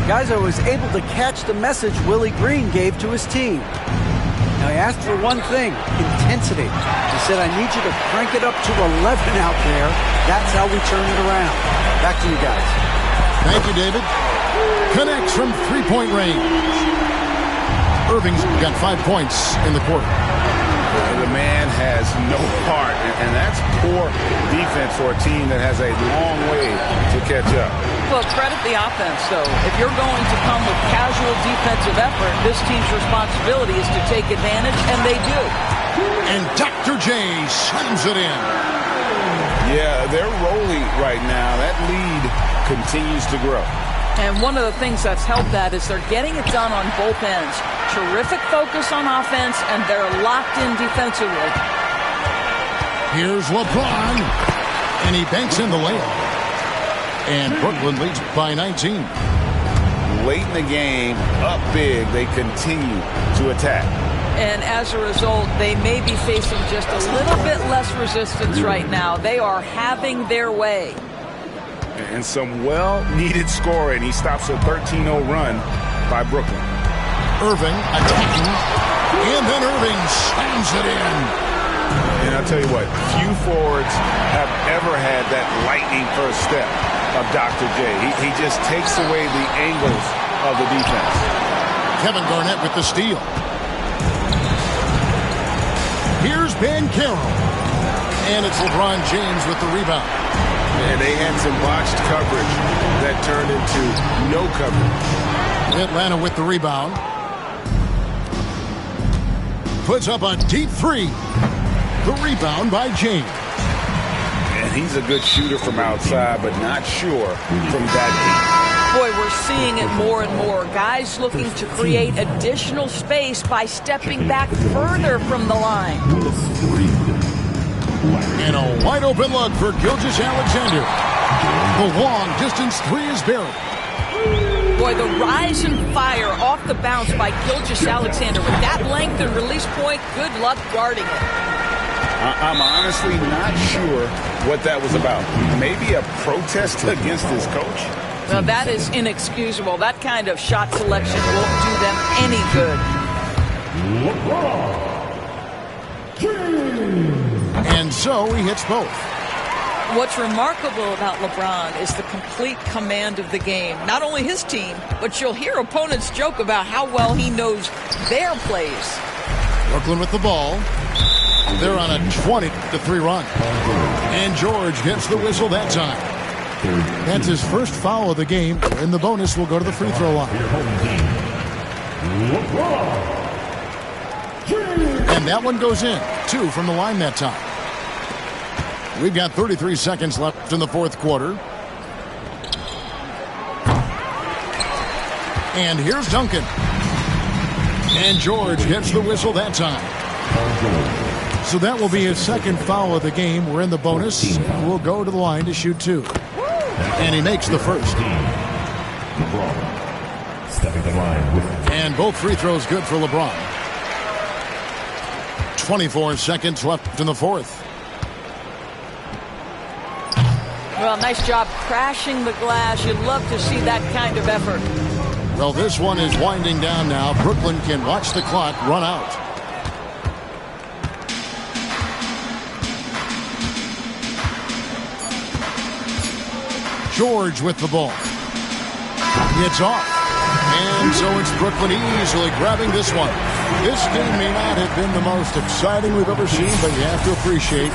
Guys, I was able to catch the message Willie Green gave to his team. Now, he asked for one thing, intensity. He said, I need you to crank it up to 11 out there. That's how we turn it around. Back to you guys. Thank you, David. Connects from 3-point range. Irving's got 5 points in the quarter. The man has no heart, and that's poor defense for a team that has a long way to catch up. Well, credit the offense, though. If you're going to come with casual defensive effort, this team's responsibility is to take advantage, and they do. And Dr. J slams it in. Yeah, they're rolling right now. That lead continues to grow. And one of the things that's helped that is they're getting it done on both ends. Terrific focus on offense, and they're locked in defensively. Here's LeBron, and he banks in the layup. And Brooklyn leads by 19. Late in the game, up big, they continue to attack. And as a result, they may be facing just a little bit less resistance right now. They are having their way. And some well-needed scoring. He stops a 13-0 run by Brooklyn. Irving attacking, and then Irving slams it in. And I'll tell you what, few forwards have ever had that lightning first step of Dr. J. He just takes away the angles of the defense. Kevin Garnett with the steal. Here's Ben Carroll. And it's LeBron James with the rebound. And they had some botched coverage that turned into no coverage. Atlanta with the rebound. Puts up a deep three. The rebound by James. And he's a good shooter from outside, but not sure from that Boy, we're seeing it more and more. Guys looking to create additional space by stepping back further from the line. And a wide open look for Gilgeous-Alexander. The long distance three is buried. Boy, the rise and fire off the bounce by Gilgeous-Alexander. With that length and release point, good luck guarding it. I'm honestly not sure what that was about. Maybe a protest against his coach? Now, that is inexcusable. That kind of shot selection won't do them any good. And so he hits both. What's remarkable about LeBron is the complete command of the game. Not only his team, but you'll hear opponents joke about how well he knows their plays. Brooklyn with the ball. They're on a 20-3 run. And George gets the whistle that time. That's his first foul of the game. And the bonus will go to the free throw line. And that one goes in. 2 from the line that time. We've got 33 seconds left in the fourth quarter. And here's Duncan. And George gets the whistle that time. So that will be his second foul of the game. We're in the bonus. We'll go to the line to shoot 2. And he makes the first. And both free throws good for LeBron. 24 seconds left in the fourth. Well, nice job crashing the glass. You'd love to see that kind of effort. Well, this one is winding down now. Brooklyn can watch the clock run out. George with the ball. It's off. And so it's Brooklyn easily grabbing this one. This game may not have been the most exciting we've ever seen, but you have to appreciate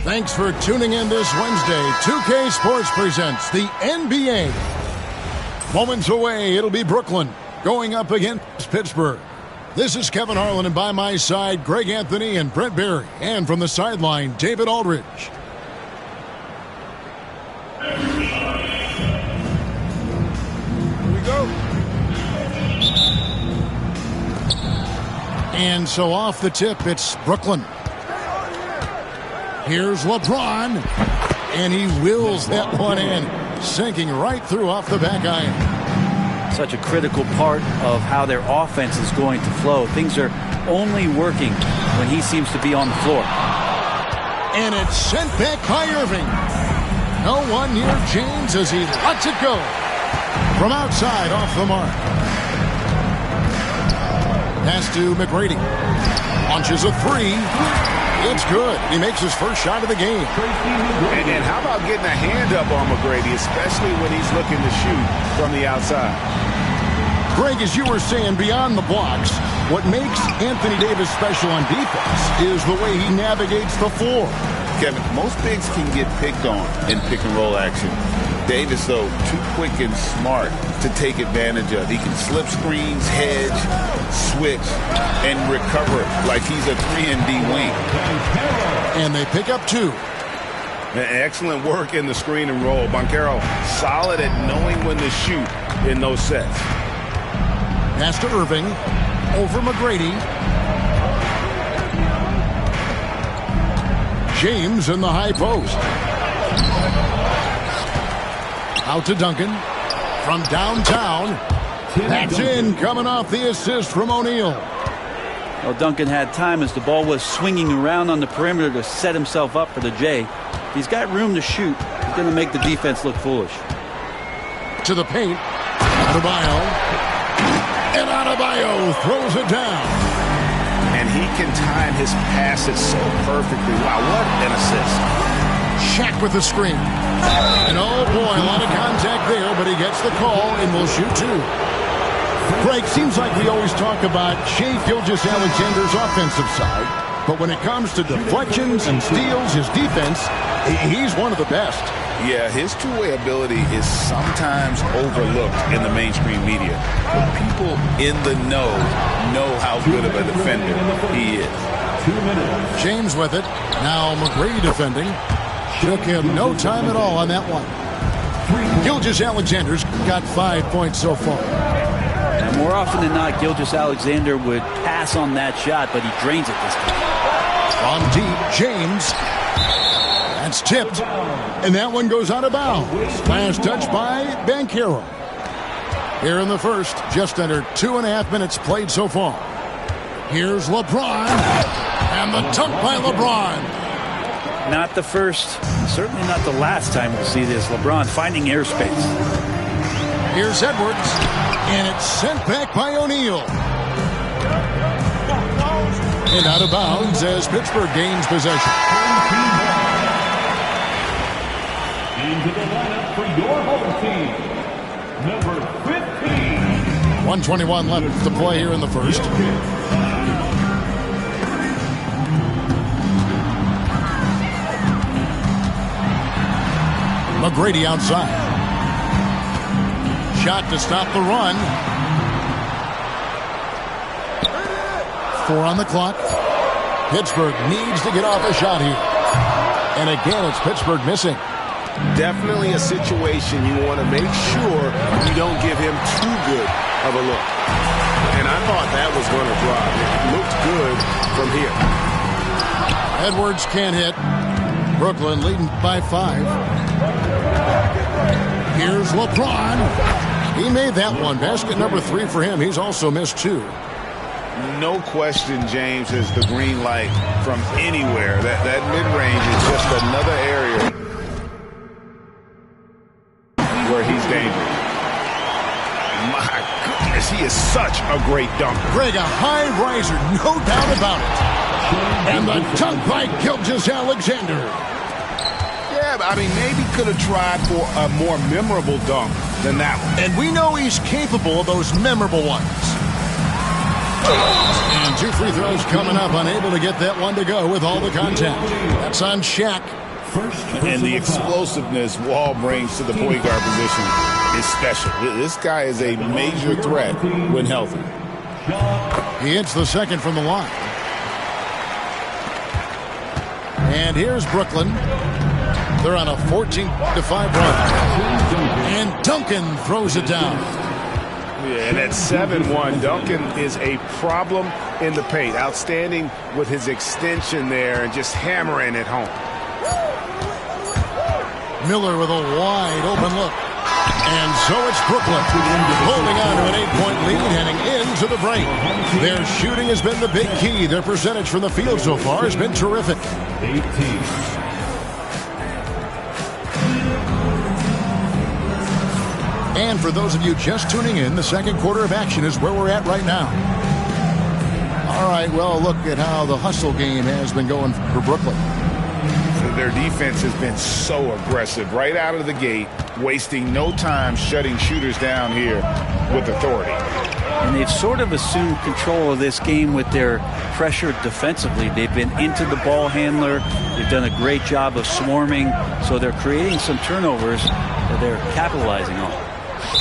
Thanks for tuning in this Wednesday. 2K Sports presents the NBA. Moments away, it'll be Brooklyn going up against Pittsburgh. This is Kevin Harlan, and by my side, Greg Anthony and Brent Barry. And from the sideline, David Aldridge. Here we go. And so off the tip, it's Brooklyn. Here's LeBron, and he wills that one in, sinking right through off the back iron. Such a critical part of how their offense is going to flow. Things are only working when he seems to be on the floor. And it's sent back by Irving. No one near James as he lets it go. From outside, off the mark. Pass to McGrady. Launches a three. It's good. He makes his first shot of the game. And how about getting a hand up on McGrady, especially when he's looking to shoot from the outside? Greg, as you were saying, beyond the blocks, what makes Anthony Davis special on defense is the way he navigates the floor. Kevin, most bigs can get picked on in pick-and-roll action. Davis, though, too quick and smart to take advantage of. He can slip screens, hedge, switch, and recover like he's a 3-and-D wing. And they pick up 2. Excellent work in the screen and roll. Banchero solid at knowing when to shoot in those sets. Pass to Irving. Over McGrady. James in the high post. Out to Duncan. From downtown. That's in, coming off the assist from O'Neal. Well, Duncan had time as the ball was swinging around on the perimeter to set himself up for the J. He's got room to shoot. He's going to make the defense look foolish. To the paint. Adebayo. And Adebayo throws it down. And he can time his passes so perfectly. Wow, what an assist. Shaq with the screen. And oh boy, a lot of contact there, but he gets the call and will shoot 2. Greg, seems like we always talk about Shai Gilgeous-Alexander's offensive side, but when it comes to deflections and steals, his defense, he's one of the best. Yeah, his two-way ability is sometimes overlooked in the mainstream media. But people in the know how good of a defender he is. 2 minutes. James with it. Now McGrady defending. Took him no time at all on that one. Gilgeous-Alexander's got 5 points so far. And more often than not, Gilgeous-Alexander would pass on that shot, but he drains it this time. From deep, James. That's tipped. And that one goes out of bounds. Last touch by Banchero. Here in the first, just under 2.5 minutes played so far. Here's LeBron. And the dunk by LeBron. Not the first, certainly not the last time we'll see this. LeBron finding airspace. Here's Edwards. And it's sent back by O'Neal. And out of bounds as Pittsburgh gains possession. Into the lineup for your home team, number 15. 1:21 left to play here in the first. McGrady outside. Shot to stop the run. 4 on the clock. Pittsburgh needs to get off a shot here. And again, it's Pittsburgh missing. Definitely a situation you want to make sure you don't give him too good of a look. And I thought that was going to drop. It looked good from here. Edwards can't hit. Brooklyn leading by 5. Here's LeBron. He made that one. Basket number 3 for him. He's also missed 2. No question, James has the green light from anywhere. That mid-range is just another area where he's dangerous. My goodness, he is such a great dunker. Greg, a high riser, no doubt about it. And the dunk by Gilgeous-Alexander. Yeah, I mean, maybe could have tried for a more memorable dunk than that one. And we know he's capable of those memorable ones. And 2 free throws coming up, unable to get that one to go with all the contact. That's on Shaq. And the explosiveness Wall brings to the point guard position is special. This guy is a major threat when healthy. He hits the second from the line. And here's Brooklyn. They're on a 14-5 run. And Duncan throws it down. Yeah, and at 7-1, Duncan is a problem in the paint. Outstanding with his extension there and just hammering it home. Miller with a wide open look. And so it's Brooklyn holding on to an 8-point lead heading into the break. Their shooting has been the big key. Their percentage from the field so far has been terrific. 18. And for those of you just tuning in, the second quarter of action is where we're at right now. All All right, well, look at how the hustle game has been going for Brooklyn. Their defense has been so aggressive right out of the gate, wasting no time shutting shooters down here with authority. And they've sort of assumed control of this game with their pressure defensively. They've been into the ball handler. They've done a great job of swarming. So they're creating some turnovers that they're capitalizing on.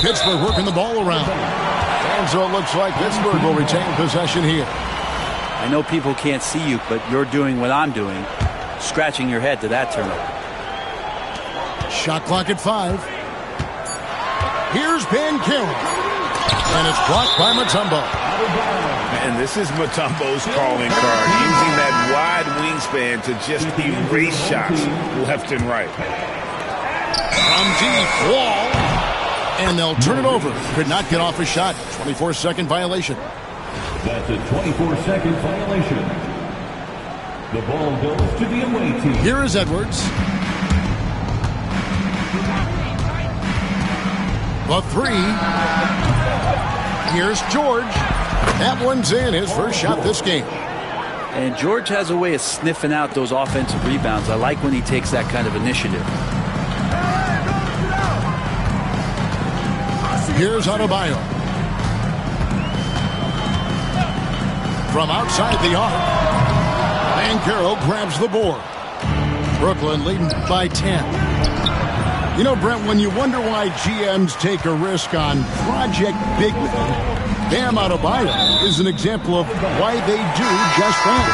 Pittsburgh working the ball around. And so it looks like Pittsburgh will retain possession here. I know people can't see you, but you're doing what I'm doing. Scratching your head to that turnover. Shot clock at 5. Here's Banchero. And it's blocked by Mutombo. And this is Mutombo's calling card, using that wide wingspan to just erase shots left and right. From deep, Wall. And they'll turn it over. Could not get off a shot. 24-second violation. That's a 24-second violation. The ball goes to the away team. Here is Edwards. The 3. Here's George. That one's in, his first shot this game. And George has a way of sniffing out those offensive rebounds. I like when he takes that kind of initiative. Here's Adebayo. From outside the arc. Banchero grabs the board. Brooklyn leading by 10. You know, Brent, when you wonder why GMs take a risk on Project Big Man, Bam Adebayo is an example of why they do just that.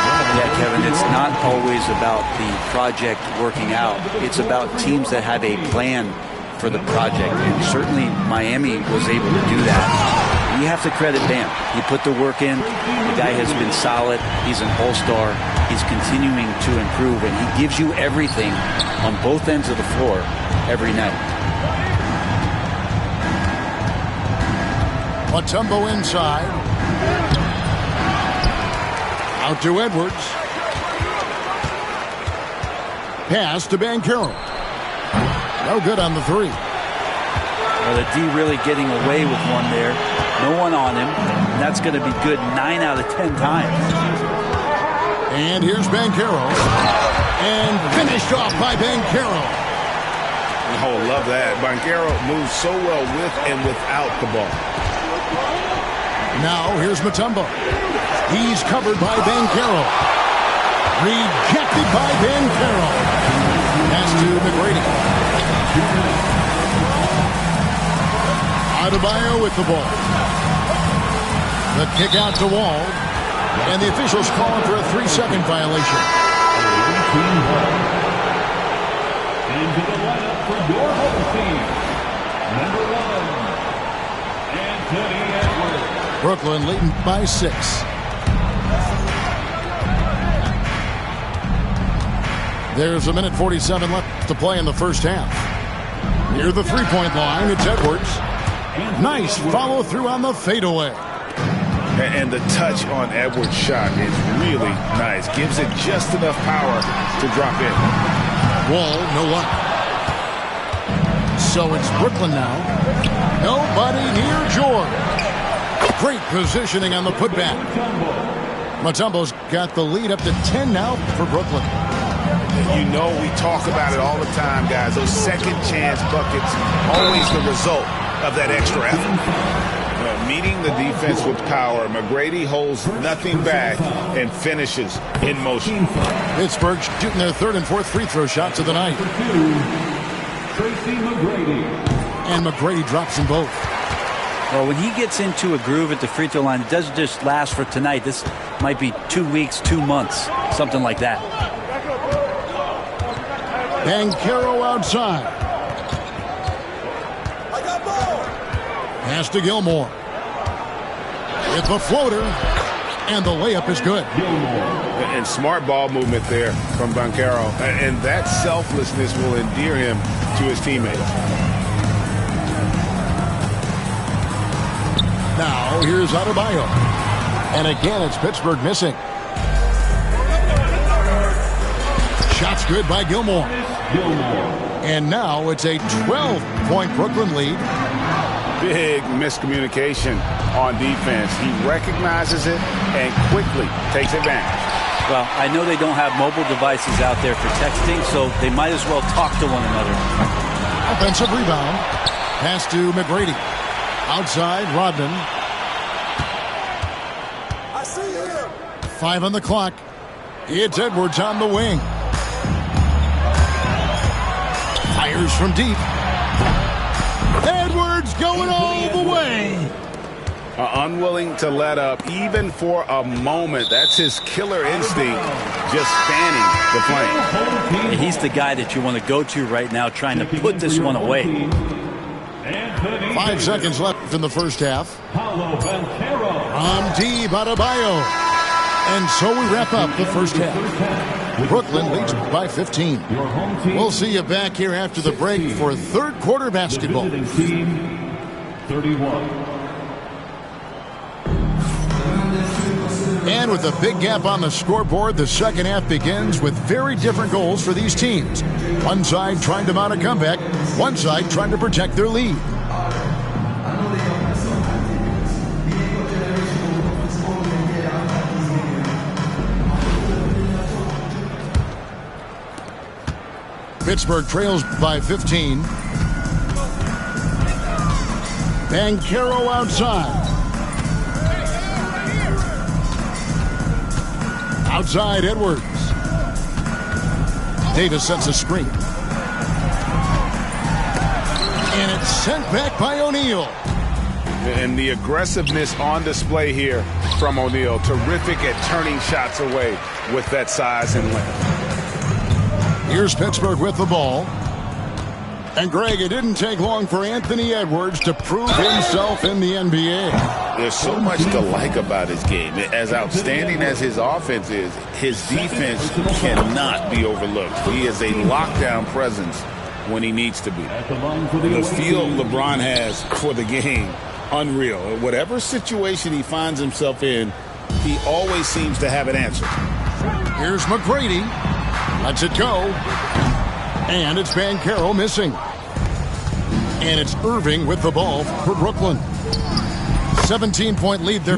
Yeah, Kevin, it's not always about the project working out. It's about teams that have a plan for the project. And certainly Miami was able to do that. You have to credit Bam. He put the work in. The guy has been solid. He's an all-star. He's continuing to improve, and he gives you everything on both ends of the floor every night. Mutombo inside. Out to Edwards. Pass to Banchero. No good on the 3. Well, the D really getting away with one there. No one on him. And that's going to be good 9 out of 10 times. And here's Banchero. And finished off by Banchero. Oh, love that. Banchero moves so well with and without the ball. Now here's Mutombo. He's covered by Banchero. Rejected by Banchero. Pass to McGrady. Adebayo with the ball. The kick out to Wall. And the officials calling for a 3-second violation. Into the lineup for your home team. Number 1, Anthony Edwards. Brooklyn leading by 6. There's a minute 47 left to play in the first half. Near the three-point line, it's Edwards. Nice follow through on the fadeaway. And the touch on Edwards' shot is really nice. Gives it just enough power to drop in. Wall, no luck. So it's Brooklyn now. Nobody near George. Great positioning on the putback. Mutombo's got the lead up to 10 now for Brooklyn. You know we talk about it all the time, guys. Those second chance buckets, always the result of that extra effort. Meeting the defense with power, McGrady holds nothing back and finishes in motion. Pittsburgh shooting their 3rd and 4th free throw shots of the night. Tracy McGrady. And McGrady drops them both. Well, when he gets into a groove at the free throw line, it doesn't just last for tonight. This might be 2 weeks, 2 months, something like that. Banchero outside. Pass to Gilmore. With the floater. And the layup is good. And smart ball movement there from Banchero. And that selflessness will endear him to his teammates. Now here's Adebayo. And again, it's Pittsburgh missing. Shots good by Gilmore. And now it's a 12-point Brooklyn lead. big miscommunication on defense. He recognizes it and quickly takes advantage. Well, I know they don't have mobile devices out there for texting, so they might as well talk to one another. Offensive rebound. Pass to McGrady. Outside, Rodman. 5 on the clock. It's Edwards on the wing. Fires from deep. Edwards going all the way. Unwilling to let up even for a moment. That's his killer instinct, just spanning the plane. He's the guy that you want to go to right now, trying to put this one away. 5 seconds left in the first half. From deep, Adebayo. And so we wrap up the first half. Brooklyn leads by 15. We'll see you back here after the break for third quarter basketball. 31. And with a big gap on the scoreboard, the second half begins with very different goals for these teams. One side trying to mount a comeback, one side trying to protect their lead. Pittsburgh trails by 15. Banchero outside. Outside, Edwards. Davis sets a screen. And it's sent back by O'Neal. And the aggressiveness on display here from O'Neal. Terrific at turning shots away with that size and length. Here's Pittsburgh with the ball. And Greg, it didn't take long for Anthony Edwards to prove himself in the NBA. There's so much to like about his game. As outstanding as his offense is, his defense cannot be overlooked. He is a lockdown presence when he needs to be. The feel LeBron has for the game, unreal. Whatever situation he finds himself in, he always seems to have an answer. Here's McGrady. Lets it go. And it's Banchero missing. And it's Irving with the ball for Brooklyn. 17-point lead there.